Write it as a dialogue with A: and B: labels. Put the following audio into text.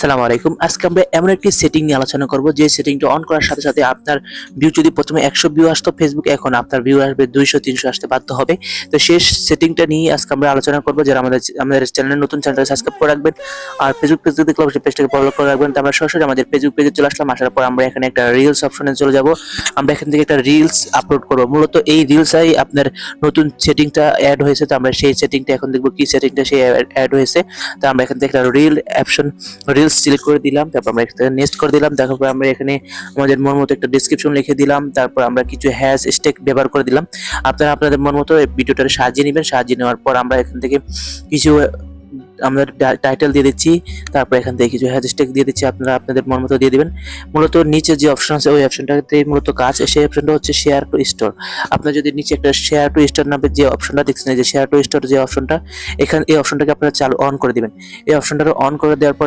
A: আসসালামু আলাইকুম। আজকে আমরা এমন একটি সেটিং নিয়ে আলোচনা করব যে সেটিংটা অন করার সাথে সাথে আপনার ভিউ যদি প্রথমে 100 ভিউ আসতো ফেসবুকে, এখন আপনার ভিউ আসবে 200-300 আসতে বাধ্য হবে। তো সেই সেটিংটা নিয়ে আজকে আমরা আলোচনা করব। যারা আমাদের চ্যানেলে নতুন, চ্যানেলটা সাবস্ক্রাইব করে রাখবেন। আর ফেসবুক পেজ থেকে দেখলে অবশ্যই পেজটাকে ফলো করে রাখবেন। তো আমরা সরাসরি আমাদের ফেসবুক পেজে চলে আসলাম। আসার পর আমরা এখানে একটা রিলস অপশনে চলে যাব। আমরা এখান থেকে একটা রিলস আপলোড করব। মূলত এই রিলসই আপনার নতুন সেটিংটা অ্যাড হয়েছে। তো আমরা সেই সেটিংটা এখন দেখব, কি সেটিংটা সেই অ্যাড হয়েছে। তো আমরা এখান থেকে একটা রিল অপশন রিলস সিলেক্ট করে দিলাম। তারপর আমরা এখানে নেক্সট করে দিলাম। তারপর আমরা এখানে আমাদের মন মতো একটা ডেসক্রিপশন লিখে দিলাম। তারপর আমরা কিছু হ্যাশট্যাগ ব্যবহার করে দিলাম। আপনারা আপনাদের মন মতো ভিডিওটা সাজিয়ে নেবেন। সাজিয়ে নেওয়ার পর আমরা এখান থেকে কিছু আমরা টাইটেল দিয়ে দিচ্ছি। তারপর এখান থেকে কিছু হ্যাশট্যাগ দিয়ে দিচ্ছি, আপনারা আপনাদের মন মতো দিয়ে দিবেন। মূলত নিচে যে অপশন আছে ওই অপশনটাতে মূলত কাজ, সেই অপশনটা হচ্ছে শেয়ার টু স্টোর। আপনারা যদি নিচে একটা শেয়ার টু স্টোর নামে যে অপশনটা দেখছেন, যে শেয়ার টু স্টোর যে অপশনটা, এখানে এই অপশনটাকে আপনারা চালু অন করে দিবেন। এই অপশনটা অন করে দেওয়ার পর